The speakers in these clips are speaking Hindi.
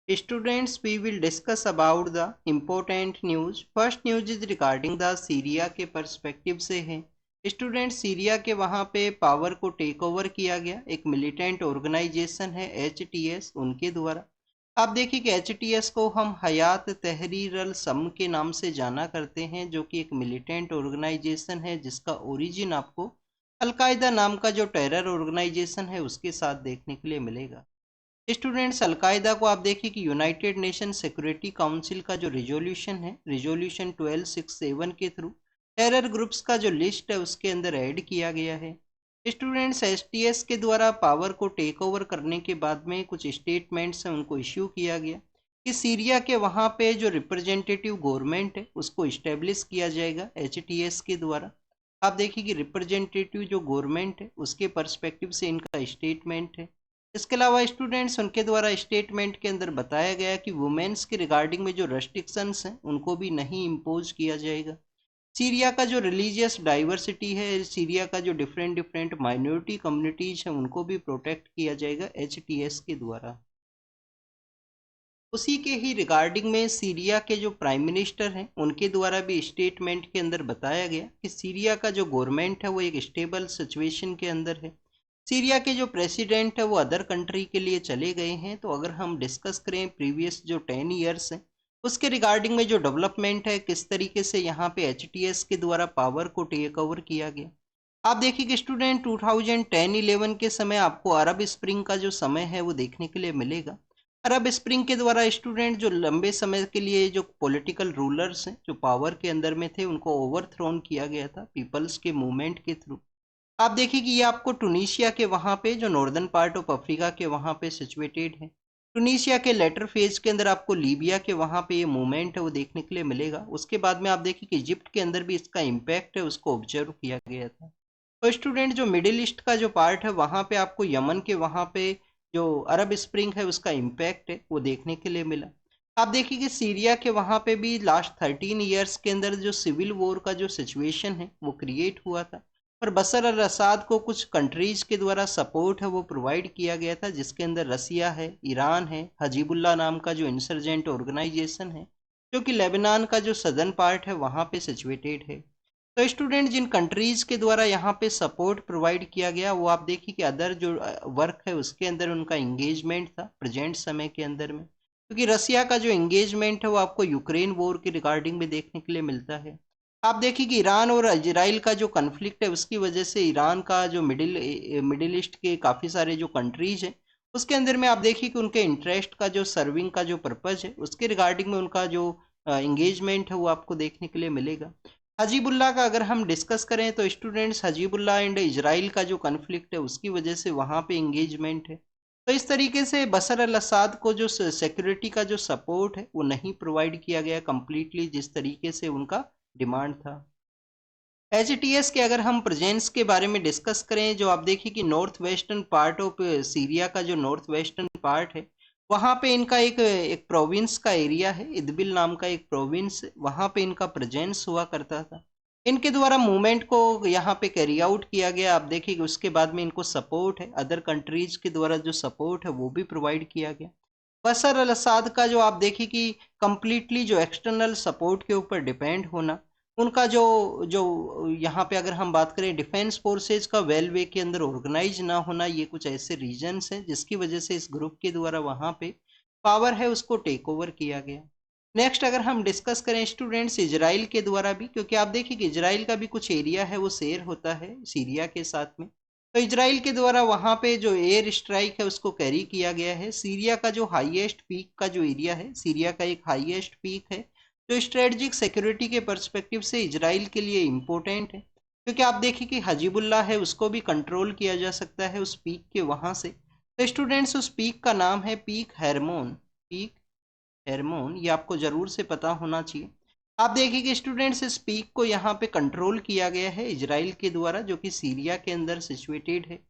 Students, we will discuss about the important news. First news is regarding the Syria के पर्सपेक्टिव से है। स्टूडेंट, सीरिया के वहाँ पे पावर को टेक ओवर किया गया, एक मिलिटेंट ऑर्गेनाइजेशन है HTS, उनके द्वारा। आप देखिए कि HTS को हम हयात तहरीर अल शम के नाम से जाना करते हैं, जो कि एक मिलिटेंट ऑर्गेनाइजेशन है जिसका ओरिजिन आपको अलकायदा नाम का जो टेरर ऑर्गेनाइजेशन है उसके साथ देखने के लिए मिलेगा। स्टूडेंट्स, अलकायदा को आप देखिए कि यूनाइटेड नेशन सिक्योरिटी काउंसिल का जो रिजोल्यूशन है, रिजोल्यूशन 1267 के थ्रू टेरर ग्रुप्स का जो लिस्ट है उसके अंदर ऐड किया गया है। स्टूडेंट्स, HTS के द्वारा पावर को टेक ओवर करने के बाद में कुछ स्टेटमेंट्स हैं उनको इश्यू किया गया कि सीरिया के वहाँ पे जो रिप्रेजेंटेटिव गवर्नमेंट है उसको इस्टेब्लिश किया जाएगा HTS के द्वारा। आप देखिए कि रिप्रेजेंटेटिव जो गवर्नमेंट है उसके पर्सपेक्टिव से इनका स्टेटमेंट है। इसके अलावा स्टूडेंट्स, उनके द्वारा स्टेटमेंट के अंदर बताया गया कि वुमेन्स के रिगार्डिंग में जो रेस्ट्रिक्शंस हैं उनको भी नहीं इम्पोज किया जाएगा। सीरिया का जो रिलीजियस डाइवर्सिटी है, सीरिया का जो डिफरेंट डिफरेंट माइनॉरिटी कम्युनिटीज हैं उनको भी प्रोटेक्ट किया जाएगा HTS के द्वारा। उसी के ही रिगार्डिंग में सीरिया के जो प्राइम मिनिस्टर हैं उनके द्वारा भी स्टेटमेंट के अंदर बताया गया कि सीरिया का जो गवर्नमेंट है वो एक स्टेबल सिचुएशन के अंदर है। सीरिया के जो प्रेसिडेंट है वो अदर कंट्री के लिए चले गए हैं। तो अगर हम डिस्कस करें प्रीवियस जो 10 ईयर्स हैं उसके रिगार्डिंग में जो डेवलपमेंट है, किस तरीके से यहाँ पे HTS के द्वारा पावर को टेक ओवर किया गया। आप देखिए कि स्टूडेंट 2010-11 के समय आपको अरब स्प्रिंग का जो समय है वो देखने के लिए मिलेगा। अरब स्प्रिंग के द्वारा स्टूडेंट जो लंबे समय के लिए जो पॉलिटिकल रूलर्स हैं जो पावर के अंदर में थे उनको ओवरथ्रोन किया गया था पीपल्स के मूवमेंट के थ्रू। आप देखिए कि ये आपको टुनीशिया के वहाँ पे जो नॉर्दर्न पार्ट ऑफ अफ्रीका के वहाँ पे सिचुएटेड है। टुनीशिया के लेटर फेज के अंदर आपको लीबिया के वहाँ पे ये मूवमेंट है वो देखने के लिए मिलेगा। उसके बाद में आप देखिए कि इजिप्ट के अंदर भी इसका इम्पैक्ट है उसको ऑब्जर्व किया गया था। तो स्टूडेंट, जो मिडिल ईस्ट का जो पार्ट है वहाँ पे आपको यमन के वहाँ पे जो अरब स्प्रिंग है उसका इम्पैक्ट है वो देखने के लिए मिला। आप देखिए कि सीरिया के वहाँ पे भी लास्ट 13 ईयर्स के अंदर जो सिविल वॉर का जो सिचुएशन है वो क्रिएट हुआ था, पर बशर अल असद को कुछ कंट्रीज के द्वारा सपोर्ट है वो प्रोवाइड किया गया था, जिसके अंदर रसिया है, ईरान है, हजीबुल्ला नाम का जो इंसर्जेंट ऑर्गेनाइजेशन है जो कि लेबनान का जो सदर्न पार्ट है वहाँ पे सिचुएटेड है। तो स्टूडेंट, जिन कंट्रीज के द्वारा यहाँ पे सपोर्ट प्रोवाइड किया गया वो आप देखिए कि अदर जो वर्क है उसके अंदर उनका इंगेजमेंट था प्रेजेंट समय के अंदर में, क्योंकि रसिया का जो इंगेजमेंट है वो आपको यूक्रेन वॉर के रिगार्डिंग में देखने के लिए मिलता है। आप देखिए कि ईरान और इजराइल का जो कन्फ्लिक्ट है उसकी वजह से ईरान का जो मिडिल ईस्ट के काफ़ी सारे जो कंट्रीज हैं उसके अंदर में आप देखिए कि उनके इंटरेस्ट का जो सर्विंग का जो पर्पज है उसके रिगार्डिंग में उनका जो इंगेजमेंट है वो आपको देखने के लिए मिलेगा। हजीबुल्ला का अगर हम डिस्कस करें तो स्टूडेंट्स, हजीबुल्ला एंड इजराइल का जो कन्फ्लिक्ट है उसकी वजह से वहाँ पे इंगेजमेंट है। तो इस तरीके से बशर अल असद को जो सिक्योरिटी का जो सपोर्ट है वो नहीं प्रोवाइड किया गया कंप्लीटली जिस तरीके से उनका डिमांड था। HTS के अगर हम प्रेजेंस के बारे में डिस्कस करें, जो आप देखिए कि north western part of Syria का जो नॉर्थ वेस्टर्न पार्ट है वहाँ पे इनका एक प्रोविंस का एरिया है, इदबिल नाम का एक प्रोविंस, वहाँ पे इनका प्रेजेंस हुआ करता था। इनके द्वारा मूवमेंट को यहाँ पे कैरी आउट किया गया। आप देखिए कि उसके बाद में इनको सपोर्ट है, अदर कंट्रीज के द्वारा जो सपोर्ट है वो भी प्रोवाइड किया गया। बशर अल असद का जो आप देखिए कि कंप्लीटली जो एक्सटर्नल सपोर्ट के ऊपर डिपेंड होना, उनका जो जो यहाँ पे अगर हम बात करें डिफेंस फोर्सेज का वेल वे के अंदर ऑर्गेनाइज ना होना, ये कुछ ऐसे रीजंस हैं जिसकी वजह से इस ग्रुप के द्वारा वहाँ पे पावर है उसको टेक ओवर किया गया। नेक्स्ट अगर हम डिस्कस करें स्टूडेंट्स इजराइल के द्वारा भी, क्योंकि आप देखिए कि इजराइल का भी कुछ एरिया है वो शेयर होता है सीरिया के साथ में। तो इजराइल के द्वारा वहाँ पे जो एयर स्ट्राइक है उसको कैरी किया गया है। सीरिया का जो हाईएस्ट पीक का जो एरिया है, सीरिया का एक हाईएस्ट पीक है जो स्ट्रेटजिक सिक्योरिटी के पर्सपेक्टिव से इजराइल के लिए इम्पोर्टेंट है, क्योंकि आप देखिए कि हजीबुल्ला है उसको भी कंट्रोल किया जा सकता है उस पीक के वहाँ से। तो स्टूडेंट्स, उस पीक का नाम है पीक हेरमोन। पीक हेरमोन, ये आपको जरूर से पता होना चाहिए। आप देखिए कि स्टूडेंट्स इस पीक को यहाँ पे कंट्रोल किया गया है इजराइल के द्वारा, जो कि सीरिया के अंदर सिचुएटेड है।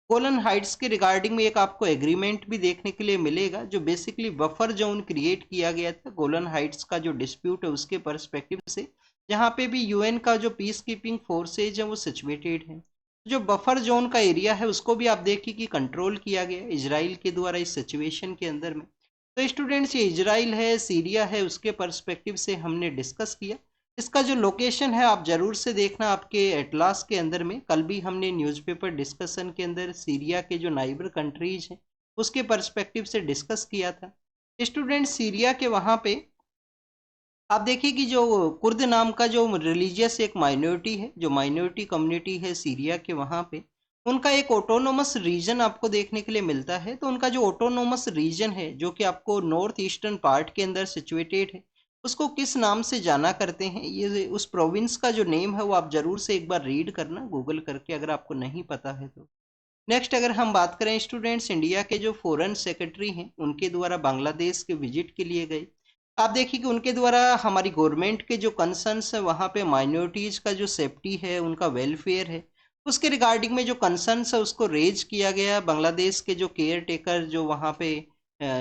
गोलन हाइट्स के रिगार्डिंग में एक आपको एग्रीमेंट भी देखने के लिए मिलेगा, जो बेसिकली बफर जोन क्रिएट किया गया था गोलन हाइट्स का जो डिस्प्यूट है उसके पर्सपेक्टिव से, जहाँ पे भी UN का जो पीस कीपिंग फोर्सेज है वो सिचुएटेड है। जो बफर जोन का एरिया है उसको भी आप देखिए कि कंट्रोल किया गया इजराइल के द्वारा इस सिचुएशन के अंदर में। तो स्टूडेंट्स ये इजराइल है, सीरिया है, उसके पर्सपेक्टिव से हमने डिस्कस किया। इसका जो लोकेशन है आप जरूर से देखना आपके एटलास के अंदर में। कल भी हमने न्यूज़पेपर डिस्कशन के अंदर सीरिया के जो नाइबर कंट्रीज हैं उसके पर्सपेक्टिव से डिस्कस किया था। स्टूडेंट सीरिया के वहाँ पे आप देखिए कि जो कुर्द नाम का जो रिलीजियस एक माइनॉरिटी है, जो माइनॉरिटी कम्युनिटी है सीरिया के वहाँ पे, उनका एक ऑटोनोमस रीजन आपको देखने के लिए मिलता है। तो उनका जो ऑटोनोमस रीजन है जो कि आपको नॉर्थ ईस्टर्न पार्ट के अंदर सिचुएटेड है, उसको किस नाम से जाना करते हैं, ये उस प्रोविंस का जो नेम है वो आप जरूर से एक बार रीड करना गूगल करके अगर आपको नहीं पता है तो। नेक्स्ट अगर हम बात करें स्टूडेंट्स, इंडिया के जो फॉरेन सेक्रेटरी हैं उनके द्वारा बांग्लादेश के विजिट के लिए गए। आप देखिए कि उनके द्वारा हमारी गवर्नमेंट के जो कंसर्न्स है वहाँ पे माइनॉरिटीज़ का जो सेफ्टी है, उनका वेलफेयर है, उसके रिगार्डिंग में जो कंसर्न्स है उसको रेज किया गया। बांग्लादेश के जो केयर टेकर जो वहाँ पे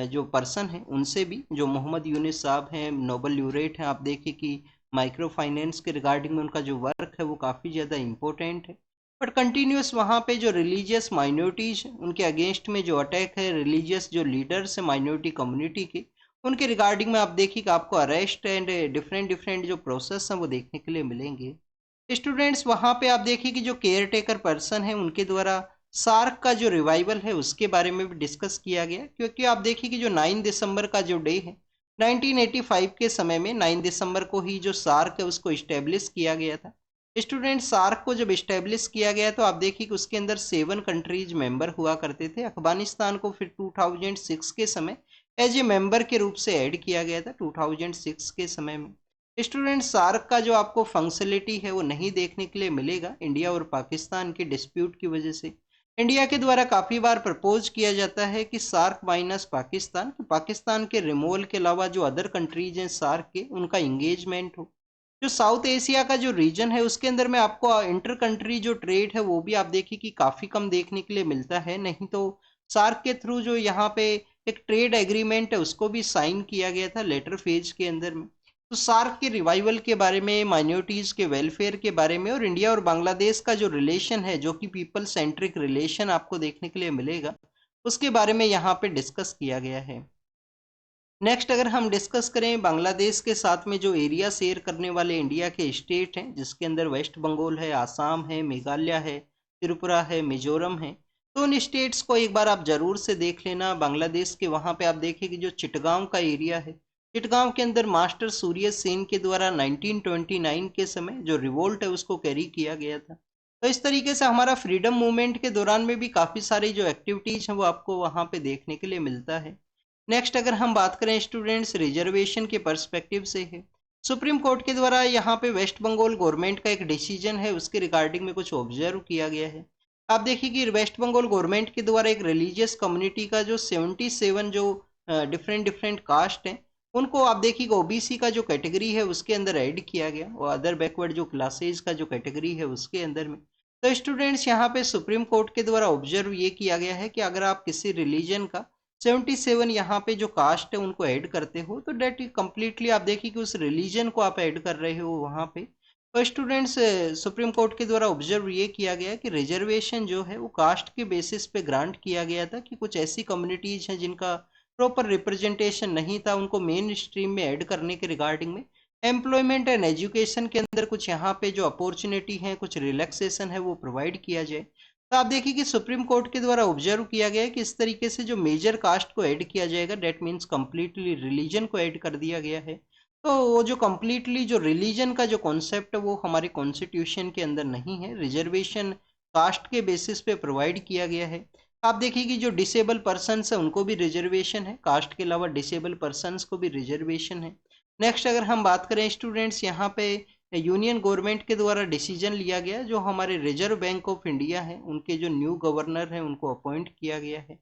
जो पर्सन है उनसे भी, जो मोहम्मद यूनिस साहब हैं, नोबल ल्यूरेट हैं, आप देखिए कि माइक्रो फाइनेंस के रिगार्डिंग में उनका जो वर्क है वो काफ़ी ज़्यादा इम्पोर्टेंट है। बट कंटिन्यूस वहाँ पे जो रिलीजियस माइनॉरिटीज उनके अगेंस्ट में जो अटैक है, रिलीजियस जो लीडर्स है माइनॉरिटी कम्युनिटी के, उनके रिगार्डिंग में आप देखिए कि आपको अरेस्ट एंड डिफरेंट डिफरेंट जो प्रोसेस हैं वो देखने के लिए मिलेंगे। स्टूडेंट्स वहाँ पे आप देखिए कि जो केयर टेकर पर्सन है उनके द्वारा सार्क का जो रिवाइवल है उसके बारे में भी डिस्कस किया गया। क्योंकि आप देखिए कि जो 9 दिसंबर का जो डे है 1985 के समय में 9 दिसंबर को ही जो सार्क है उसको इस्टेब्लिश किया गया था। स्टूडेंट सार्क को जब इस्टेब्लिश किया गया तो आप देखिए कि उसके अंदर 7 कंट्रीज मेंबर हुआ करते थे। अफगानिस्तान को फिर 2006 के समय एज ए मेंबर के रूप से ऐड किया गया था 2006 के समय में। स्टूडेंट सार्क का जो आपको फंक्शनलिटी है वो नहीं देखने के लिए मिलेगा इंडिया और पाकिस्तान के डिस्प्यूट की वजह से। इंडिया के द्वारा काफ़ी बार प्रपोज किया जाता है कि सार्क माइनस पाकिस्तान, पाकिस्तान के रिमूवल के अलावा जो अदर कंट्रीज हैं सार्क के उनका इंगेजमेंट हो। जो साउथ एशिया का जो रीजन है उसके अंदर में आपको इंटर कंट्री जो ट्रेड है वो भी आप देखिए कि काफ़ी कम देखने के लिए मिलता है। नहीं तो सार्क के थ्रू जो यहाँ पे एक ट्रेड एग्रीमेंट है उसको भी साइन किया गया था लेटर फेज के अंदर में। तो सार्क के रिवाइवल के बारे में, माइनॉरिटीज़ के वेलफेयर के बारे में और इंडिया और बांग्लादेश का जो रिलेशन है जो कि पीपल सेंट्रिक रिलेशन आपको देखने के लिए मिलेगा, उसके बारे में यहाँ पे डिस्कस किया गया है। नेक्स्ट अगर हम डिस्कस करें बांग्लादेश के साथ में जो एरिया शेयर करने वाले इंडिया के स्टेट हैं, जिसके अंदर वेस्ट बंगाल है, आसाम है, मेघालय है, त्रिपुरा है, मिजोरम है, तो उन स्टेट्स को एक बार आप जरूर से देख लेना। बांग्लादेश के वहाँ पे आप देखिए कि जो चिटगांव का एरिया है, चिटगांव के अंदर मास्टर सूर्य सेन के द्वारा 1929 के समय जो रिवोल्ट है उसको कैरी किया गया था। तो इस तरीके से हमारा फ्रीडम मूवमेंट के दौरान में भी काफ़ी सारी जो एक्टिविटीज़ हैं वो आपको वहाँ पे देखने के लिए मिलता है। नेक्स्ट अगर हम बात करें स्टूडेंट्स रिजर्वेशन के पर्सपेक्टिव से है, सुप्रीम कोर्ट के द्वारा यहाँ पे वेस्ट बंगाल गवर्नमेंट का एक डिसीजन है उसके रिगार्डिंग में कुछ ऑब्जर्व किया गया है। आप देखिए कि वेस्ट बंगाल गवर्नमेंट के द्वारा एक रिलीजियस कम्युनिटी का जो 77 जो डिफरेंट डिफरेंट कास्ट हैं उनको आप देखिए कि ओबीसी का जो कैटेगरी है उसके अंदर ऐड किया गया और अदर बैकवर्ड जो क्लासेज का जो कैटेगरी है उसके अंदर में। तो स्टूडेंट्स यहाँ पे सुप्रीम कोर्ट के द्वारा ऑब्जर्व ये किया गया है कि अगर आप किसी रिलीजन का 77 यहाँ पे जो कास्ट है उनको ऐड करते हो तो डेट कम्प्लीटली आप देखिए कि उस रिलीजन को आप ऐड कर रहे हो वहाँ पे। तो स्टूडेंट्स सुप्रीम कोर्ट के द्वारा ऑब्जर्व ये किया गया कि रिजर्वेशन जो है वो कास्ट के बेसिस पे ग्रांट किया गया था कि कुछ ऐसी कम्युनिटीज हैं जिनका प्रॉपर रिप्रेजेंटेशन नहीं था, उनको मेन स्ट्रीम में ऐड करने के रिगार्डिंग में एम्प्लॉयमेंट एंड एजुकेशन के अंदर कुछ यहाँ पे जो अपॉर्चुनिटी है, कुछ रिलैक्सेशन है वो प्रोवाइड किया जाए। तो आप देखिए कि सुप्रीम कोर्ट के द्वारा ऑब्जर्व किया गया है कि इस तरीके से जो मेजर कास्ट को ऐड किया जाएगा डेट मीन्स कम्प्लीटली रिलीजन को ऐड कर दिया गया है। तो वो जो कम्प्लीटली जो रिलीजन का जो कॉन्सेप्ट है वो हमारे कॉन्स्टिट्यूशन के अंदर नहीं है, रिजर्वेशन कास्ट के बेसिस पे प्रोवाइड किया गया है। आप देखिए कि जो डिसेबल पर्सनस है उनको भी रिजर्वेशन है, कास्ट के अलावा डिसेबल पर्सनस को भी रिजर्वेशन है। नेक्स्ट अगर हम बात करें स्टूडेंट्स, यहाँ पे यूनियन गवर्नमेंट के द्वारा डिसीजन लिया गया, जो हमारे रिजर्व बैंक ऑफ इंडिया है उनके जो न्यू गवर्नर हैं उनको अपॉइंट किया गया है।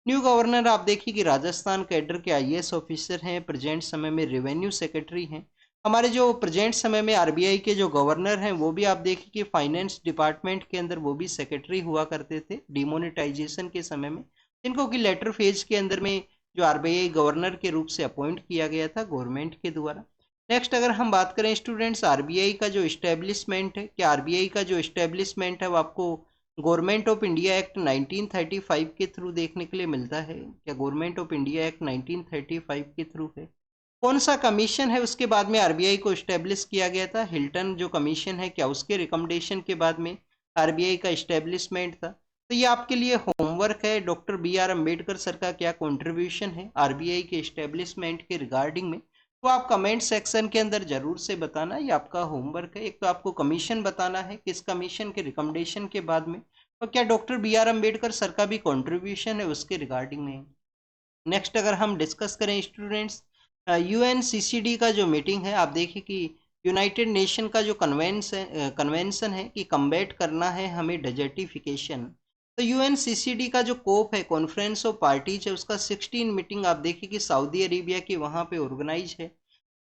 न्यू गवर्नर आप देखिए कि राजस्थान कैडर के आईएएस ऑफिसर हैं, प्रेजेंट समय में रेवेन्यू सेक्रेटरी हैं। हमारे जो प्रेजेंट समय में आरबीआई के जो गवर्नर हैं वो भी आप देखिए कि फाइनेंस डिपार्टमेंट के अंदर वो भी सेक्रेटरी हुआ करते थे डिमोनेटाइजेशन के समय में, जिनको कि लेटर फेज के अंदर में जो आरबीआई गवर्नर के रूप से अपॉइंट किया गया था गवर्नमेंट के द्वारा। नेक्स्ट अगर हम बात करें स्टूडेंट्स आरबीआई का जो इस्टेब्लिशमेंट है, क्या आरबीआई का जो इस्टेब्लिशमेंट है वो आपको गवर्नमेंट ऑफ इंडिया एक्ट 1935 के थ्रू देखने के लिए मिलता है? क्या गवर्नमेंट ऑफ इंडिया एक्ट 1935 के थ्रू है? कौन सा कमीशन है उसके बाद में आरबीआई को स्टेब्लिश किया गया था? हिल्टन जो कमीशन है, क्या उसके रिकमेंडेशन के बाद में आरबीआई का स्टेब्लिशमेंट था? तो ये आपके लिए होमवर्क है, doctor B R Ambedkar sir का क्या कंट्रीब्यूशन है आरबीआई के स्टेब्लिशमेंट के रिगार्डिंग में, तो आप कमेंट सेक्शन के अंदर जरूर से बताना। ये आपका होमवर्क है। एक तो आपको कमीशन बताना है, किस कमीशन के रिकमेंडेशन के बाद में, और क्या doctor B R Ambedkar sir का भी कंट्रीब्यूशन है उसके रिगार्डिंग में। नेक्स्ट अगर हम डिस्कस करें स्टूडेंट्स, यूएनसीसीडी का जो मीटिंग है, आप देखिए कि यूनाइटेड नेशन का जो कन्वेंशन है कि कम्बैट करना है हमें डेजर्टिफिकेशन। तो यूएनसीसीडी का जो कोप है, कॉन्फ्रेंस ऑफ पार्टीज है, उसका 16 मीटिंग आप देखिए कि सऊदी अरेबिया के वहाँ पे ऑर्गेनाइज है।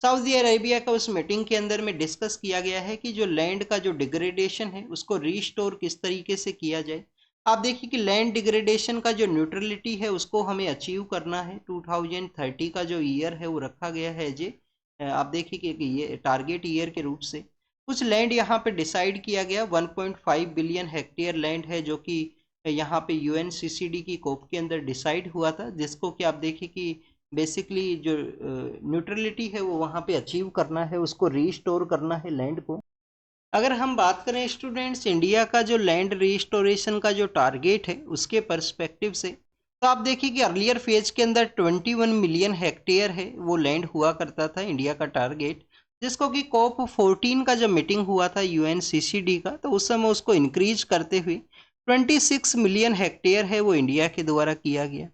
सऊदी अरेबिया का उस मीटिंग के अंदर में डिस्कस किया गया है कि जो लैंड का जो डिग्रेडेशन है उसको रीस्टोर किस तरीके से किया जाए। आप देखिए कि लैंड डिग्रेडेशन का जो न्यूट्रलिटी है उसको हमें अचीव करना है। 2030 का जो ईयर है वो रखा गया है जे, आप देखिए कि ये टारगेट ईयर के रूप से कुछ लैंड यहाँ पे डिसाइड किया गया। 1.5 बिलियन हेक्टेयर लैंड है जो कि यहाँ पे यूएनसीसीडी की कोप के अंदर डिसाइड हुआ था, जिसको कि आप देखिए कि बेसिकली जो न्यूट्रलिटी है वो वहाँ पे अचीव करना है, उसको रीस्टोर करना है लैंड को। अगर हम बात करें स्टूडेंट्स इंडिया का जो लैंड रिस्टोरेशन का जो टारगेट है उसके पर्सपेक्टिव से, तो आप देखिए कि अर्लियर फेज के अंदर 21 मिलियन हेक्टेयर है वो लैंड हुआ करता था इंडिया का टारगेट, जिसको कि कॉप 14 का जब मीटिंग हुआ था यूएनसीसीडी का, तो उस समय उसको इंक्रीज करते हुए 26 मिलियन हेक्टेयर है वो इंडिया के द्वारा किया गया।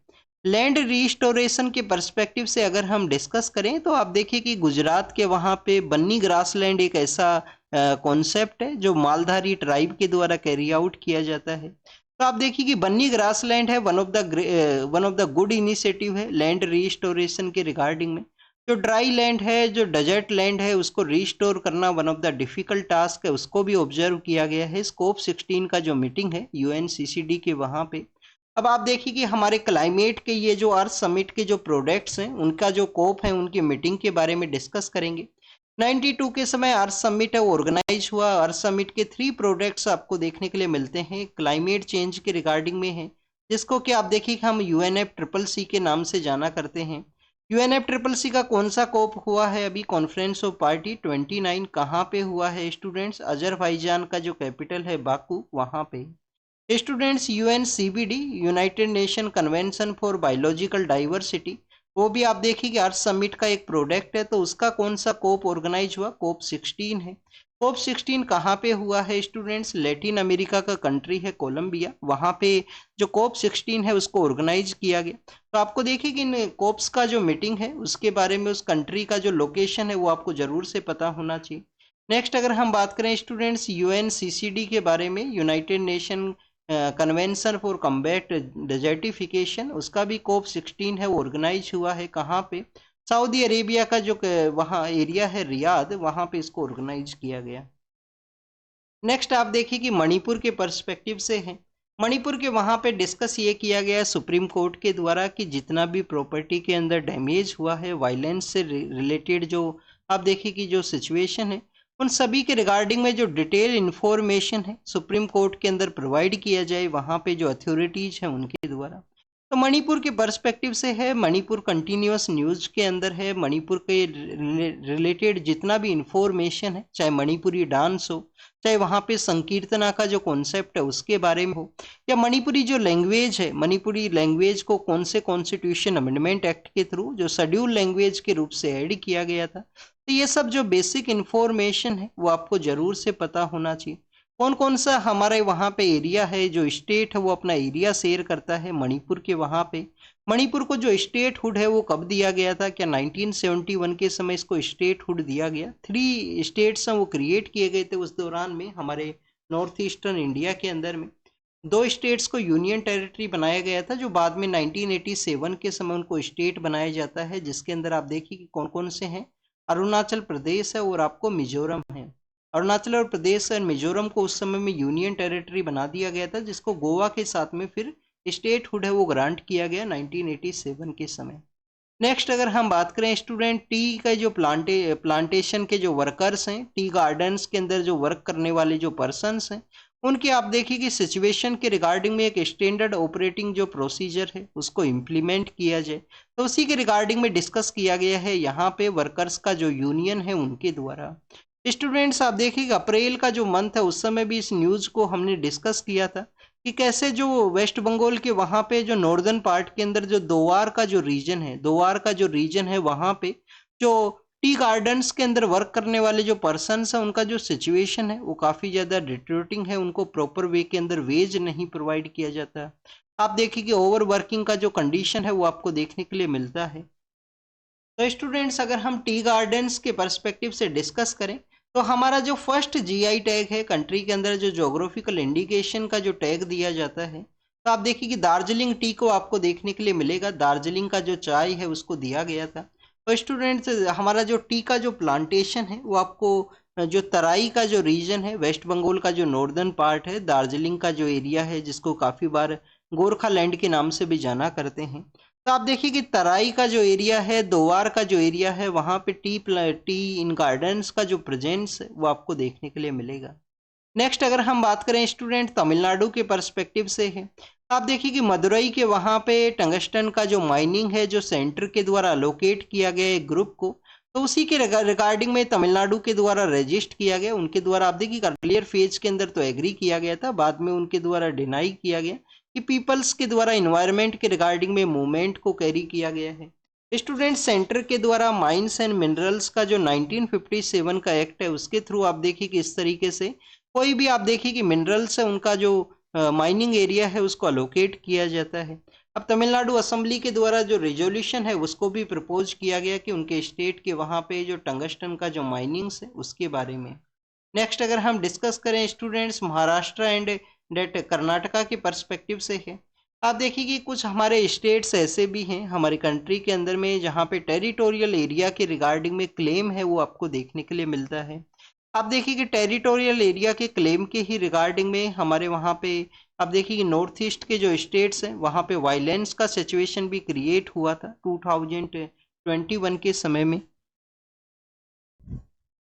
लैंड रिस्टोरेशन के पर्सपेक्टिव से अगर हम डिस्कस करें तो आप देखिए कि गुजरात के वहाँ पे बन्नी ग्रास लैंड एक ऐसा कॉन्सेप्ट है जो मालधारी ट्राइब के द्वारा कैरी आउट किया जाता है। तो आप देखिए कि बन्नी ग्रास लैंड है one of the good initiative है लैंड रिस्टोरेशन के रिगार्डिंग में। जो ड्राई लैंड है, जो डेजर्ट लैंड है, उसको रिस्टोर करना one of the difficult task है, उसको भी ऑब्जर्व किया गया है। स्कोप 16 का जो मीटिंग है यूएनसीसीडी के वहाँ पे। अब आप देखिए कि हमारे क्लाइमेट के ये जो अर्थ समिट के जो प्रोडक्ट्स हैं उनका जो कोप है उनकी मीटिंग के बारे में डिस्कस करेंगे। 92 के समय अर्थ समिट है वो ऑर्गेनाइज हुआ। अर्थ समिट के 3 प्रोडक्ट्स आपको देखने के लिए मिलते हैं, क्लाइमेट चेंज के रिगार्डिंग में है, जिसको कि आप देखिए कि हम यूएनएफ ट्रिपल सी के नाम से जाना करते हैं। यूएनएफ ट्रिपल सी का कौन सा कोप हुआ है अभी? कॉन्फ्रेंस ऑफ पार्टी 29 कहाँ पे हुआ है स्टूडेंट्स? अजरबैजान का जो कैपिटल है बाकू, वहाँ पे। Students UNCBD, United Nation Convention for Biological Diversity, वो भी आप देखिए कि अर्थ समिट का एक प्रोडक्ट है, तो उसका कौन सा कोप ऑर्गेनाइज हुआ? कोप 16 है। कोप 16 कहाँ पे हुआ है स्टूडेंट्स? लैटिन अमेरिका का कंट्री है कोलंबिया, वहाँ पे जो कोप 16 है उसको ऑर्गेनाइज किया गया। तो आपको देखिए कि इन कोप्स का जो मीटिंग है उसके बारे में, उस कंट्री का जो लोकेशन है वो आपको जरूर से पता होना चाहिए। नेक्स्ट अगर हम बात करें स्टूडेंट्स यूएनसीसीडी के बारे में, United Nation Convention for combat desertification, उसका भी कोप 16 है वो ऑर्गेनाइज हुआ है। कहाँ पे? सऊदी अरेबिया का जो वहाँ एरिया है रियाद, वहाँ पे इसको ऑर्गेनाइज किया गया। नेक्स्ट आप देखिए कि मणिपुर के पर्सपेक्टिव से है। मणिपुर के वहाँ पे डिस्कस ये किया गया सुप्रीम कोर्ट के द्वारा कि जितना भी प्रॉपर्टी के अंदर डैमेज हुआ है वायलेंस से रिलेटेड, जो आप देखिए कि जो सिचुएशन है, उन सभी के रिगार्डिंग में जो डिटेल इन्फॉर्मेशन है सुप्रीम कोर्ट के अंदर प्रोवाइड किया जाए वहाँ पे जो अथॉरिटीज हैं उनके द्वारा। तो मणिपुर के पर्सपेक्टिव से है, मणिपुर कंटिन्यूस न्यूज के अंदर है। मणिपुर के रिलेटेड जितना भी इंफॉर्मेशन है, चाहे मणिपुरी डांस हो, चाहे वहाँ पे संकीर्तना का जो कॉन्सेप्ट है उसके बारे में हो, या मणिपुरी जो लैंग्वेज है, मणिपुरी लैंग्वेज को कौन से कॉन्स्टिट्यूशन अमेंडमेंट एक्ट के थ्रू जो शेड्यूल लैंग्वेज के रूप से ऐड किया गया था, तो ये सब जो बेसिक इन्फॉर्मेशन है वो आपको जरूर से पता होना चाहिए। कौन कौन सा हमारे वहाँ पे एरिया है, जो स्टेट है वो अपना एरिया शेयर करता है मणिपुर के वहाँ पे। मणिपुर को जो स्टेट हुड है वो कब दिया गया था? क्या 1971 के समय इसको स्टेट हुड दिया गया? 3 स्टेट्स हैं वो क्रिएट किए गए थे उस दौरान में हमारे नॉर्थ ईस्टर्न इंडिया के अंदर में। 2 स्टेट्स को यूनियन टेरिटरी बनाया गया था, जो बाद में 1987 के समय उनको स्टेट बनाया जाता है, जिसके अंदर आप देखिए कि कौन कौन से हैं। अरुणाचल प्रदेश है और आपको मिजोरम है। अरुणाचल और प्रदेश और मिजोरम को उस समय में यूनियन टेरिटरी बना दिया गया था, जिसको गोवा के साथ में फिर स्टेट हुड है वो ग्रांट किया गया 1987 के समय। नेक्स्ट अगर हम बात करें स्टूडेंट, टी का जो प्लांटेशन के जो वर्कर्स हैं, टी गार्डन्स के अंदर जो वर्क करने वाले जो पर्सन्स हैं, उनकी आप देखिए कि सिचुएशन के रिगार्डिंग में एक स्टैंडर्ड ऑपरेटिंग जो प्रोसीजर है उसको इम्प्लीमेंट किया जाए, तो उसी के रिगार्डिंग में डिस्कस किया गया है यहाँ पे वर्कर्स का जो यूनियन है उनके द्वारा। स्टूडेंट्स आप देखिएगा अप्रैल का जो मंथ है उस समय भी इस न्यूज़ को हमने डिस्कस किया था कि कैसे जो वेस्ट बंगाल के वहाँ पे जो नॉर्दर्न पार्ट के अंदर जो दोवार का जो रीजन है वहाँ पे जो टी गार्डन्स के अंदर वर्क करने वाले जो पर्सन्स हैं उनका जो सिचुएशन है वो काफ़ी ज़्यादा डिटोरेटिंग है, उनको प्रॉपर वे के अंदर वेज नहीं प्रोवाइड किया जाता। आप देखिए कि ओवर वर्किंग का जो कंडीशन है वो आपको देखने के लिए मिलता है। तो स्टूडेंट्स अगर हम टी गार्डन्स के पर्सपेक्टिव से डिस्कस करें तो हमारा जो फर्स्ट जीआई टैग है कंट्री के अंदर जो ज्योग्राफिकल इंडिकेशन का जो टैग दिया जाता है, तो आप देखिए कि दार्जिलिंग टी को आपको देखने के लिए मिलेगा। दार्जिलिंग का जो चाय है उसको दिया गया था। तो स्टूडेंट्स हमारा जो टी का जो प्लांटेशन है वो आपको जो तराई का जो रीजन है वेस्ट बंगाल का जो नॉर्दर्न पार्ट है, दार्जिलिंग का जो एरिया है जिसको काफ़ी बार गोरखा लैंड के नाम से भी जाना करते हैं, तो आप देखिए कि तराई का जो एरिया है, दोवार का जो एरिया है, वहाँ पे टी इन गार्डन्स का जो प्रेजेंस है वो आपको देखने के लिए मिलेगा। नेक्स्ट अगर हम बात करें स्टूडेंट तमिलनाडु के पर्सपेक्टिव से है, आप देखिए कि मदुरई के वहाँ पे टंगस्टन का जो माइनिंग है जो सेंटर के द्वारा अलोकेट किया गया एक ग्रुप को, तो उसी के रिगार्डिंग में तमिलनाडु के द्वारा रजिस्ट किया गया। उनके द्वारा आप देखिए अर्लियर फेज के अंदर तो एग्री किया गया था, बाद में उनके द्वारा डिनाई किया गया कि पीपल्स के द्वारा इन्वायरमेंट के रिगार्डिंग में मूवमेंट को कैरी किया गया है। स्टूडेंट सेंटर के द्वारा माइंस एंड मिनरल्स का जो 1957 का एक्ट है उसके थ्रू आप देखिए कि इस तरीके से कोई भी आप देखिए कि मिनरल्स है उनका जो माइनिंग एरिया है उसको अलोकेट किया जाता है। अब तमिलनाडु असेंबली के द्वारा जो रेजोल्यूशन है उसको भी प्रपोज किया गया कि उनके स्टेट के वहाँ पे जो टंगस्टन का जो माइनिंग्स है उसके बारे में। नेक्स्ट अगर हम डिस्कस करें students Maharashtra and that Karnataka के पर्सपेक्टिव से है, आप देखिए कि कुछ हमारे स्टेट्स ऐसे भी हैं हमारी कंट्री के अंदर में जहाँ पे टेरिटोरियल एरिया के रिगार्डिंग में क्लेम है वो आपको देखने के लिए मिलता है। आप देखिए कि टेरिटोरियल एरिया के क्लेम के ही रिगार्डिंग में हमारे वहाँ पे आप देखिए कि नॉर्थ ईस्ट के जो स्टेट्स हैं वहाँ पे वायलेंस का सिचुएशन भी क्रिएट हुआ था 2021 के समय में।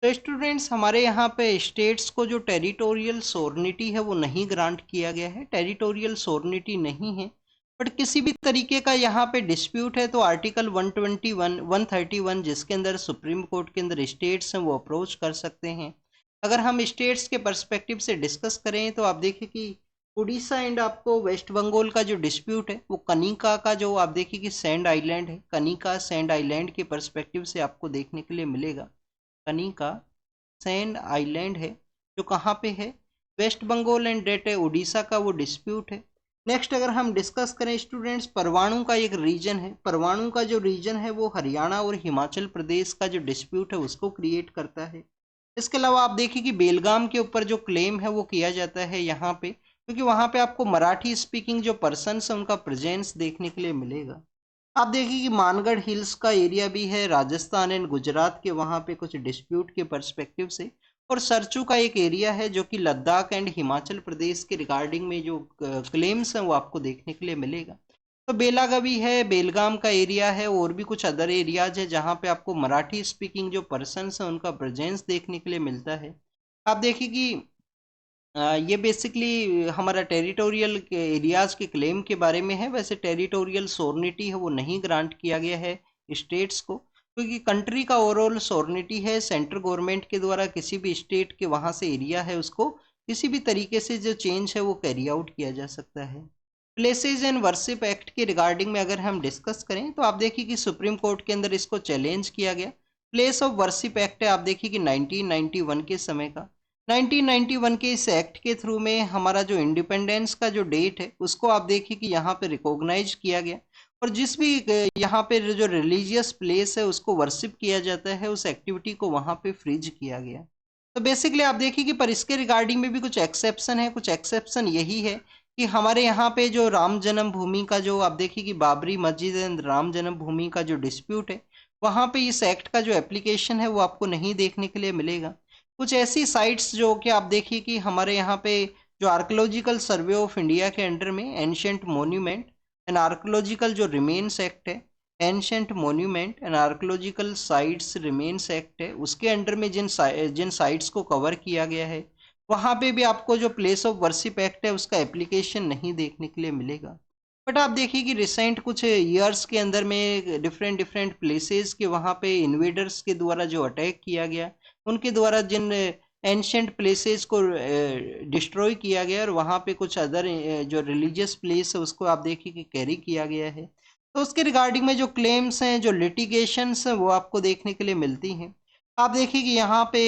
तो स्टूडेंट्स हमारे यहाँ पे स्टेट्स को जो टेरिटोरियल सॉवर्निटी है वो नहीं ग्रांट किया गया है, टेरिटोरियल सॉवर्निटी नहीं है, बट किसी भी तरीके का यहाँ पे डिस्प्यूट है तो आर्टिकल 131 जिसके अंदर सुप्रीम कोर्ट के अंदर स्टेट्स हैं वो अप्रोच कर सकते हैं। अगर हम स्टेट्स के पर्सपेक्टिव से डिस्कस करें तो आप देखिए कि उड़ीसा एंड आपको वेस्ट बंगाल का जो डिस्प्यूट है वो कनिका का जो आप देखिए कि सैंड आइलैंड है, कनिका सैंड आइलैंड के पर्सपेक्टिव से आपको देखने के लिए मिलेगा। कनिका सैंड आइलैंड है जो कहाँ पे है, वेस्ट बंगाल एंड डेट है उड़ीसा का वो डिस्प्यूट है। नेक्स्ट अगर हम डिस्कस करें स्टूडेंट्स परवाणु का एक रीजन है, परवाणु का जो रीजन है वो हरियाणा और हिमाचल प्रदेश का जो डिस्प्यूट है उसको क्रिएट करता है। इसके अलावा आप देखिए कि बेलगाम के ऊपर जो क्लेम है वो किया जाता है यहाँ पे, क्योंकि वहाँ पे आपको मराठी स्पीकिंग जो पर्सन है उनका प्रेजेंस देखने के लिए मिलेगा। आप देखिए कि मानगढ़ हिल्स का एरिया भी है राजस्थान एंड गुजरात के वहाँ पे कुछ डिस्प्यूट के पर्सपेक्टिव से, और सरचू का एक एरिया है जो कि लद्दाख एंड हिमाचल प्रदेश के रिगार्डिंग में जो क्लेम्स हैं वो आपको देखने के लिए मिलेगा। तो बेलागावी है, बेलगाम का एरिया है, और भी कुछ अदर एरियाज है जहाँ पे आपको मराठी स्पीकिंग जो पर्सनस हैं उनका प्रेजेंस देखने के लिए मिलता है। आप देखिए कि ये बेसिकली हमारा टेरिटोरियल एरियाज के क्लेम के बारे में है। वैसे टेरिटोरियल सॉवर्निटी है वो नहीं ग्रांट किया गया है स्टेट्स को, क्योंकि कंट्री का ओवरऑल सॉवर्निटी है सेंट्रल गवर्नमेंट के द्वारा किसी भी स्टेट के वहाँ से एरिया है उसको किसी भी तरीके से जो चेंज है वो कैरी आउट किया जा सकता है। प्लेसेज एंड वर्शिप एक्ट के रिगार्डिंग में अगर हम डिस्कस करें तो आप देखिए कि सुप्रीम कोर्ट के अंदर इसको चैलेंज किया गया। प्लेस ऑफ वर्शिप एक्ट है आप देखिए कि 1991 के समय का, 1991 के इस एक्ट के थ्रू में हमारा जो इंडिपेंडेंस का जो डेट है उसको आप देखिए कि यहाँ पे रिकॉग्नाइज किया गया, और जिस भी यहाँ पे जो रिलीजियस प्लेस है उसको वर्शिप किया जाता है उस एक्टिविटी को वहाँ पे फ्रीज किया गया। तो बेसिकली आप देखिए कि पर इसके रिगार्डिंग में भी कुछ एक्सेप्शन है। कुछ एक्सेप्शन यही है कि हमारे यहाँ पे जो राम जन्मभूमि का जो आप देखिए कि बाबरी मस्जिद एंड राम जन्मभूमि का जो डिस्प्यूट है वहाँ पे इस एक्ट का जो एप्लीकेशन है वो आपको नहीं देखने के लिए मिलेगा। कुछ ऐसी साइट्स जो कि आप देखिए कि हमारे यहाँ पे जो आर्कोलॉजिकल सर्वे ऑफ इंडिया के अंडर में एंशियंट मोन्यूमेंट एंड आर्कोलॉजिकल जो रिमेन्स एक्ट है, ancient monument and archaeological sites remains act है, उसके अंडर में जिन साइट्स को कवर किया गया है वहाँ पे भी आपको जो प्लेस ऑफ वर्शिप एक्ट है उसका एप्लीकेशन नहीं देखने के लिए मिलेगा। बट आप देखिए कि रिसेंट कुछ ईयर्स के अंदर में डिफरेंट डिफरेंट प्लेसेस के वहाँ पे इन्वेडर्स के द्वारा जो अटैक किया गया, उनके द्वारा जिन एंशंट प्लेसेस को डिस्ट्रॉय किया गया और वहाँ पे कुछ अदर जो रिलीजियस प्लेस है उसको आप देखिए कि कैरी किया गया है। तो उसके रिगार्डिंग में जो क्लेम्स हैं, जो लिटिगेशंस हैं, वो आपको देखने के लिए मिलती हैं। आप देखिए कि यहाँ पे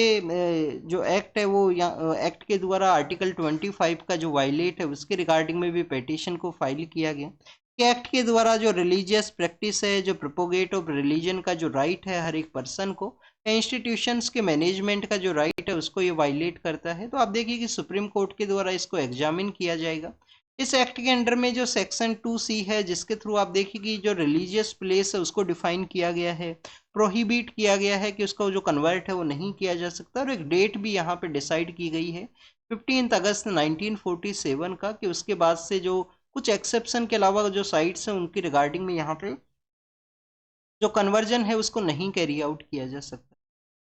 जो एक्ट है वो एक्ट के द्वारा आर्टिकल 25 का जो वायलेट है उसके रिगार्डिंग में भी पेटिशन को फाइल किया गया कि एक्ट के द्वारा जो रिलीजियस प्रैक्टिस है, जो प्रोपोगेट ऑफ रिलीजन का जो राइट है हर एक पर्सन को, इंस्टीट्यूशंस के मैनेजमेंट का जो राइट है उसको ये वायलेट करता है। तो आप देखिए कि सुप्रीम कोर्ट के द्वारा इसको एग्जामिन किया जाएगा। इस एक्ट के अंडर में जो सेक्शन 2C है जिसके थ्रू आप देखिए कि जो रिलीजियस प्लेस है उसको डिफाइन किया गया है, प्रोहिबिट किया गया है कि उसका जो कन्वर्ट है वो नहीं किया जा सकता, और एक डेट भी यहाँ पे डिसाइड की गई है 15 अगस्त 1947 का, कि उसके बाद से जो कुछ एक्सेप्शन के अलावा जो साइट्स हैं उनकी रिगार्डिंग में यहाँ पे जो कन्वर्जन है उसको नहीं कैरी आउट किया जा सकता।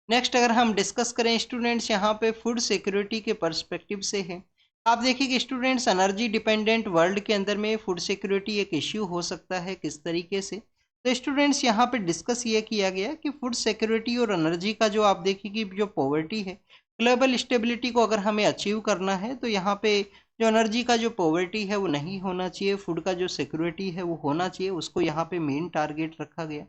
नेक्स्ट अगर हम डिस्कस करें स्टूडेंट्स यहाँ पे फूड सिक्योरिटी के पर्सपेक्टिव से है। आप देखिए कि स्टूडेंट्स एनर्जी डिपेंडेंट वर्ल्ड के अंदर में फूड सिक्योरिटी एक इश्यू हो सकता है, किस तरीके से। तो स्टूडेंट्स यहाँ पे डिस्कस ये किया गया कि फूड सिक्योरिटी और एनर्जी का जो आप देखिए कि जो पॉवर्टी है, ग्लोबल स्टेबिलिटी को अगर हमें अचीव करना है तो यहाँ पे जो एनर्जी का जो पॉवर्टी है वो नहीं होना चाहिए, फूड का जो सिक्योरिटी है वो होना चाहिए, उसको यहाँ पे मेन टारगेट रखा गया।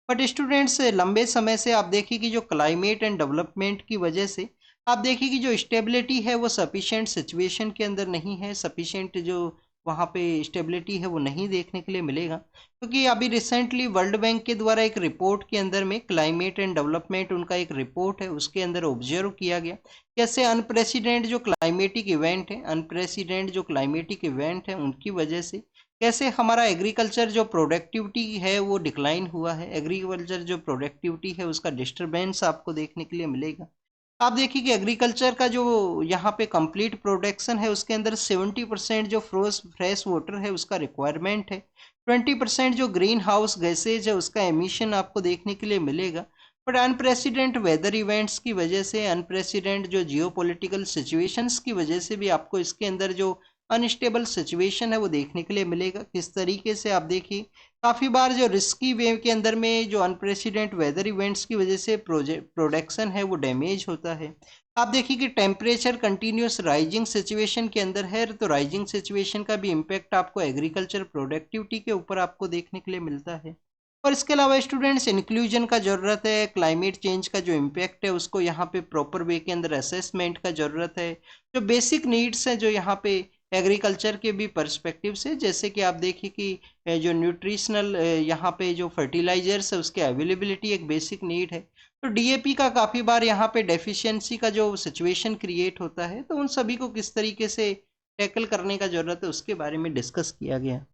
बट स्टूडेंट्स लंबे समय से आप देखिए कि जो क्लाइमेट एंड डेवलपमेंट की वजह से आप देखिए कि जो स्टेबिलिटी है वो सफिशिएंट सिचुएशन के अंदर नहीं है, सफिशिएंट जो वहाँ पे स्टेबिलिटी है वो नहीं देखने के लिए मिलेगा, क्योंकि अभी रिसेंटली वर्ल्ड बैंक के द्वारा एक रिपोर्ट के अंदर में क्लाइमेट एंड डेवलपमेंट उनका एक रिपोर्ट है उसके अंदर ऑब्जर्व किया गया कैसे अनप्रेसिडेंट जो क्लाइमेटिक इवेंट है, अनप्रेसिडेंट जो क्लाइमेटिक इवेंट है उनकी वजह से कैसे हमारा एग्रीकल्चर जो प्रोडक्टिविटी है वो डिक्लाइन हुआ है, एग्रीकल्चर जो प्रोडक्टिविटी है उसका डिस्टरबेंस आपको देखने के लिए मिलेगा। आप देखिए कि एग्रीकल्चर का जो यहाँ पे कंप्लीट प्रोडक्शन है उसके अंदर 70% जो फ्रेश वाटर है उसका रिक्वायरमेंट है, 20% जो ग्रीन हाउस गैसेज है उसका एमिशन आपको देखने के लिए मिलेगा। बट अनप्रेसिडेंट वेदर इवेंट्स की वजह से, अनप्रेसिडेंट जो जियोपॉलिटिकल सिचुएशंस की वजह से भी आपको इसके अंदर जो अनस्टेबल सिचुएशन है वो देखने के लिए मिलेगा। किस तरीके से आप देखिए काफ़ी बार जो रिस्की वेव के अंदर में जो अनप्रेसिडेंट वेदर इवेंट्स की वजह से प्रोडक्शन है वो डैमेज होता है। आप देखिए कि टेम्परेचर कंटिन्यूस राइजिंग सिचुएशन के अंदर है, तो राइजिंग सिचुएशन का भी इम्पैक्ट आपको एग्रीकल्चर प्रोडक्टिविटी के ऊपर आपको देखने के लिए मिलता है। और इसके अलावा स्टूडेंट्स इंक्लूजन का ज़रूरत है, क्लाइमेट चेंज का जो इम्पैक्ट है उसको यहाँ पे प्रॉपर वे के अंदर असेसमेंट का ज़रूरत है। जो बेसिक नीड्स हैं जो यहाँ पे एग्रीकल्चर के भी पर्सपेक्टिव से, जैसे कि आप देखिए कि जो न्यूट्रिशनल यहाँ पे जो फर्टिलाइजर्स है उसके अवेलेबिलिटी एक बेसिक नीड है। तो डीएपी का काफ़ी बार यहाँ पे डेफिशिएंसी का जो सिचुएशन क्रिएट होता है, तो उन सभी को किस तरीके से टैकल करने का ज़रूरत है उसके बारे में डिस्कस किया गया।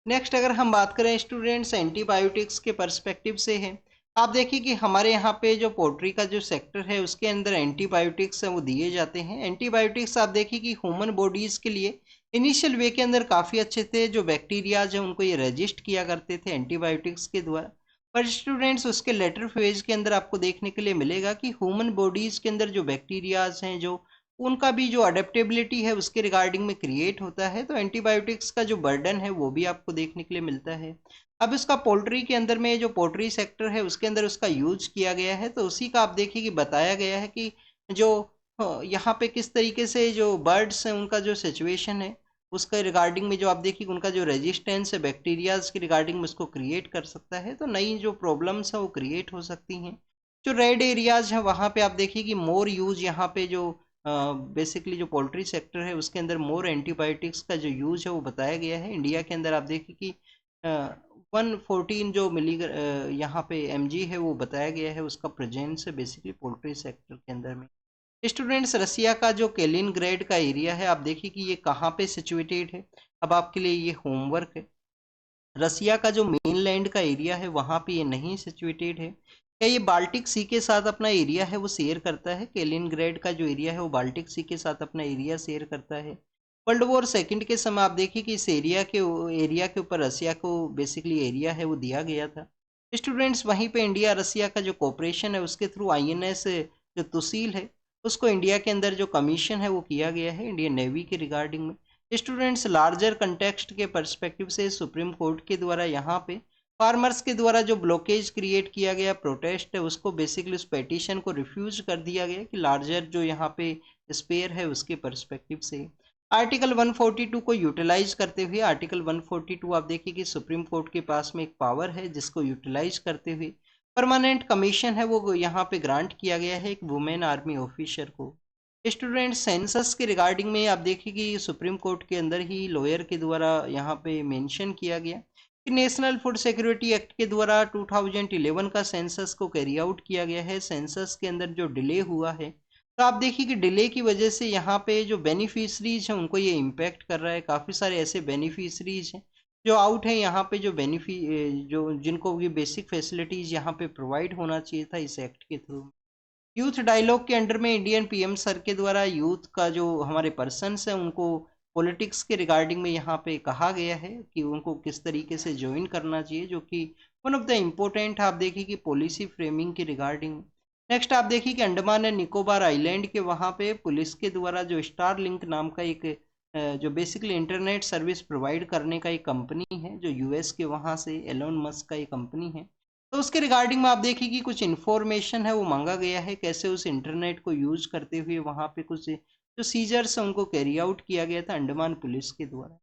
नेक्स्ट अगर हम बात करें स्टूडेंट्स एंटीबायोटिक्स के पर्सपेक्टिव से है। आप देखिए कि हमारे यहाँ पे जो पोल्ट्री का जो सेक्टर है उसके अंदर एंटीबायोटिक्स है वो दिए जाते हैं। एंटीबायोटिक्स आप देखिए कि ह्यूमन बॉडीज़ के लिए इनिशियल वे के अंदर काफ़ी अच्छे थे, जो बैक्टीरियाज हैं उनको ये रजिस्ट किया करते थे एंटीबायोटिक्स के द्वारा। पर स्टूडेंट्स उसके लेटर फेज के अंदर आपको देखने के लिए मिलेगा कि ह्यूमन बॉडीज़ के अंदर जो बैक्टीरियाज हैं जो उनका भी जो अडेप्टेबिलिटी है उसके रिगार्डिंग में क्रिएट होता है, तो एंटीबायोटिक्स का जो बर्डन है वो भी आपको देखने के लिए मिलता है। अब इसका पोल्ट्री के अंदर में जो पोल्ट्री सेक्टर है उसके अंदर उसका यूज किया गया है, तो उसी का आप देखिए कि बताया गया है कि जो यहाँ पे किस तरीके से जो बर्ड्स हैं उनका जो सिचुएशन है उसके रिगार्डिंग में जो आप देखिए उनका जो रेजिस्टेंस है बैक्टीरियाज के रिगार्डिंग में उसको क्रिएट कर सकता है, तो नई जो प्रॉब्लम्स हैं वो क्रिएट हो सकती हैं। जो रेड एरियाज हैं वहाँ पे आप देखिए कि मोर यूज यहाँ पे जो बेसिकली जो पोल्ट्री सेक्टर है उसके अंदर मोर एंटीबायोटिक्स का जो यूज है वो बताया गया है। इंडिया के अंदर आप देखिए कि 114 जो यहाँ पे mg है वो बताया गया है उसका प्रेजेंस है बेसिकली पोल्ट्री सेक्टर के अंदर में। स्टूडेंट्स रसिया का जो कैलिनग्रेड का एरिया है आप देखिए कि ये कहाँ पे सिचुएटेड है। अब आपके लिए ये होमवर्क है। रसिया का जो मेनलैंड का एरिया है वहाँ पे ये नहीं सिचुएटेड है। क्या ये बाल्टिक सी के साथ अपना एरिया है वो शेयर करता है? कैलिनग्रेड का जो एरिया है वो बाल्टिक सी के साथ अपना एरिया शेयर करता है। वर्ल्ड वॉर सेकंड के समय आप देखिए कि इस एरिया के ऊपर रसिया को बेसिकली एरिया है वो दिया गया था। स्टूडेंट्स वहीं पे इंडिया रसिया का जो कोऑपरेशन है उसके थ्रू आईएनएस जो तुसील है उसको इंडिया के अंदर जो कमीशन है वो किया गया है इंडियन नेवी के रिगार्डिंग में। स्टूडेंट्स, लार्जर कंटेक्स्ट के पर्सपेक्टिव से सुप्रीम कोर्ट के द्वारा यहाँ पे फार्मर्स के द्वारा जो ब्लॉकेज क्रिएट किया गया प्रोटेस्ट है उसको बेसिकली उस पेटिशन को रिफ्यूज कर दिया गया कि लार्जर जो यहाँ पे स्पेयर है उसके पर्सपेक्टिव से। आर्टिकल 142 को यूटिलाइज करते हुए, आर्टिकल 142 आप देखिए कि सुप्रीम कोर्ट के पास में एक पावर है जिसको यूटिलाइज करते हुए परमानेंट कमीशन है वो यहाँ पे ग्रांट किया गया है एक वुमेन आर्मी ऑफिसर को। स्टूडेंट, सेंसस के रिगार्डिंग में आप देखिए कि सुप्रीम कोर्ट के अंदर ही लॉयर के द्वारा यहाँ पे मेंशन किया गया कि नेशनल फूड सिक्योरिटी एक्ट के द्वारा 2011 का सेंसस को कैरी आउट किया गया है। सेंसस के अंदर जो डिले हुआ है, तो आप देखिए कि डिले की वजह से यहाँ पे जो बेनिफिशरीज हैं उनको ये इम्पैक्ट कर रहा है। काफ़ी सारे ऐसे बेनिफिशरीज हैं जो आउट है यहाँ पे, जो जो जिनको ये बेसिक फैसिलिटीज़ यहाँ पे प्रोवाइड होना चाहिए था इस एक्ट के थ्रू। यूथ डायलॉग के अंडर में इंडियन पीएम सर के द्वारा यूथ का जो हमारे पर्सनस हैं उनको पॉलिटिक्स के रिगार्डिंग में यहाँ पे कहा गया है कि उनको किस तरीके से ज्वाइन करना चाहिए, जो कि वन ऑफ द इम्पोर्टेंट आप देखिए कि पॉलिसी फ्रेमिंग की रिगार्डिंग। नेक्स्ट आप देखिए कि अंडमान एंड निकोबार आइलैंड के वहाँ पे पुलिस के द्वारा जो स्टार लिंक नाम का एक जो बेसिकली इंटरनेट सर्विस प्रोवाइड करने का एक कंपनी है जो यूएस के वहाँ से एलोन मस्क का एक कंपनी है, तो उसके रिगार्डिंग में आप देखिए कि कुछ इन्फॉर्मेशन है वो मांगा गया है कैसे उस इंटरनेट को यूज करते हुए वहाँ पे कुछ जो सीजर्स हैं उनको कैरी आउट किया गया था अंडमान पुलिस के द्वारा।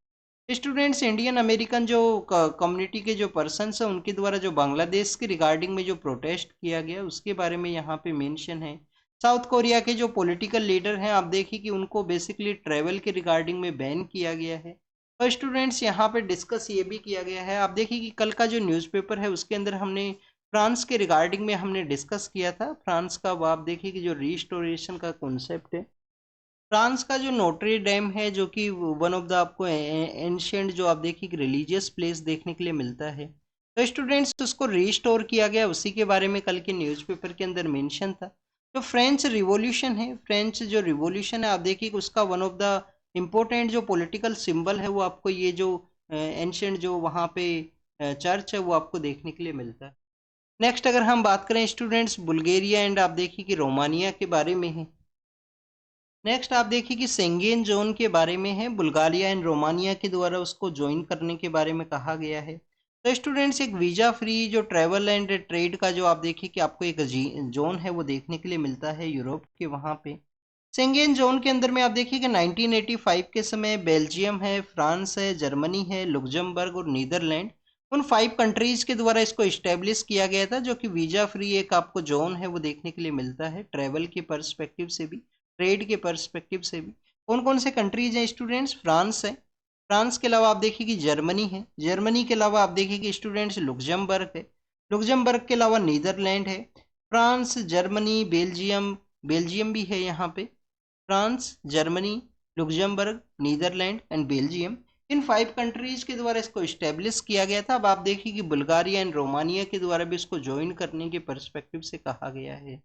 स्टूडेंट्स, इंडियन अमेरिकन जो कम्युनिटी के जो पर्सनस हैं उनके द्वारा जो बांग्लादेश के रिगार्डिंग में जो प्रोटेस्ट किया गया उसके बारे में यहाँ पे मेंशन है। साउथ कोरिया के जो पॉलिटिकल लीडर हैं आप देखिए कि उनको बेसिकली ट्रैवल के रिगार्डिंग में बैन किया गया है। और स्टूडेंट्स, यहाँ पे डिस्कस ये भी किया गया है, आप देखिए कि कल का जो न्यूज़पेपर है उसके अंदर हमने फ्रांस के रिगार्डिंग में हमने डिस्कस किया था। फ्रांस का वो आप देखिए कि जो रिस्टोरेशन का कॉन्सेप्ट है, फ्रांस का जो नोट्रे डैम है जो कि वन ऑफ द आपको एंशियंट जो आप देखिए कि रिलीजियस प्लेस देखने के लिए मिलता है, तो स्टूडेंट्स उसको रिस्टोर किया गया, उसी के बारे में कल के न्यूज़पेपर के अंदर मेंशन था। जो फ्रेंच रिवॉल्यूशन है, फ्रेंच जो रिवॉल्यूशन है आप देखिए कि उसका वन ऑफ द इम्पोर्टेंट जो पॉलिटिकल सिंबल है वो आपको ये जो एंशियंट जो वहाँ पे चर्च है वो आपको देखने के लिए मिलता है। नेक्स्ट अगर हम बात करें स्टूडेंट्स बुल्गारिया एंड आप देखिए कि रोमानिया के बारे में है। नेक्स्ट आप देखिए कि सेंगेन जोन के बारे में है, बुल्गारिया एंड रोमानिया के द्वारा उसको ज्वाइन करने के बारे में कहा गया है। तो स्टूडेंट्स, एक वीज़ा फ्री जो ट्रैवल एंड ट्रेड का जो आप देखिए कि आपको एक जोन है वो देखने के लिए मिलता है यूरोप के वहाँ पे। सेंगेन जोन के अंदर में आप देखिए कि 1985 के समय बेल्जियम है, फ्रांस है, जर्मनी है, लुक्जमबर्ग और नीदरलैंड, उन 5 कंट्रीज के द्वारा इसको इस्टेब्लिश किया गया था, जो कि वीज़ा फ्री एक आपको जोन है वो देखने के लिए मिलता है, ट्रैवल के पर्सपेक्टिव से भी, ट्रेड के पर्सपेक्टिव से भी। कौन कौन से कंट्रीज हैं स्टूडेंट्स? फ्रांस है, फ्रांस के अलावा आप देखिए कि जर्मनी है, जर्मनी के अलावा आप देखिए कि स्टूडेंट्स लुक्जमबर्ग है, लुक्जमबर्ग के अलावा नीदरलैंड है, फ्रांस, जर्मनी, बेल्जियम, बेल्जियम भी है यहाँ पे, France, Germany, Luxembourg, Netherland and Belgium, इन 5 कंट्रीज के द्वारा इसको इस्टेब्लिश किया गया था। अब आप देखिए कि बुल्गारिया एंड रोमानिया के द्वारा भी इसको ज्वाइन करने के पर्सपेक्टिव से कहा गया है।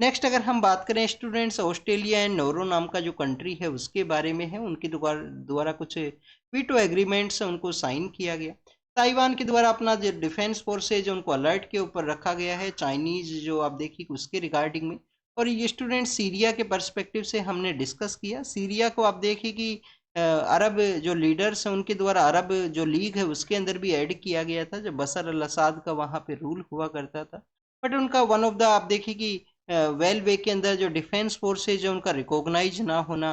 नेक्स्ट अगर हम बात करें स्टूडेंट्स, ऑस्ट्रेलिया एंड नोरो नाम का जो कंट्री है उसके बारे में है, उनके द्वारा कुछ वीटो एग्रीमेंट्स उनको साइन किया गया। ताइवान के द्वारा अपना जो डिफेंस फोर्सेज उनको अलर्ट के ऊपर रखा गया है, चाइनीज जो आप देखिए उसके रिगार्डिंग में। और ये स्टूडेंट सीरिया के पर्सपेक्टिव से हमने डिस्कस किया। सीरिया को आप देखिए कि अरब जो लीडर्स हैं उनके द्वारा अरब जो लीग है उसके अंदर भी ऐड किया गया था, जब बशर अल असद का वहाँ पे रूल हुआ करता था। बट उनका वन ऑफ द आप देखिए कि वेल वे के अंदर जो डिफेंस फोर्सेज है उनका रिकॉग्नाइज ना होना,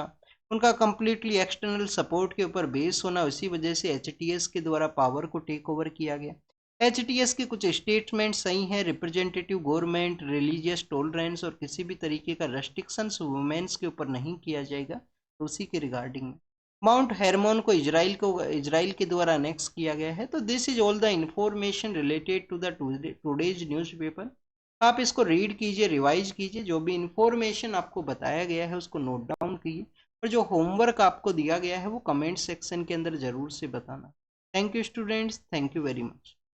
उनका कम्प्लीटली एक्सटर्नल सपोर्ट के ऊपर बेस होना, इसी वजह से एचटीएस के द्वारा पावर को टेक ओवर किया गया। एचटीएस के कुछ स्टेटमेंट सही हैं, रिप्रेजेंटेटिव गवर्नमेंट, रिलीजियस टॉलरेंस और किसी भी तरीके का रेस्ट्रिक्शंस वुमेन्स के ऊपर नहीं किया जाएगा, तो उसी के रिगार्डिंग माउंट हेरमोन को इजराइल के द्वारा अनेक्स किया गया है। तो this is all the information related to the today's newspaper. आप इसको रीड कीजिए, रिवाइज कीजिए, जो भी इंफॉर्मेशन आपको बताया गया है उसको नोट डाउन कीजिए, और जो होमवर्क आपको दिया गया है वो कमेंट सेक्शन के अंदर ज़रूर से बताना। Thank you students, thank you very much.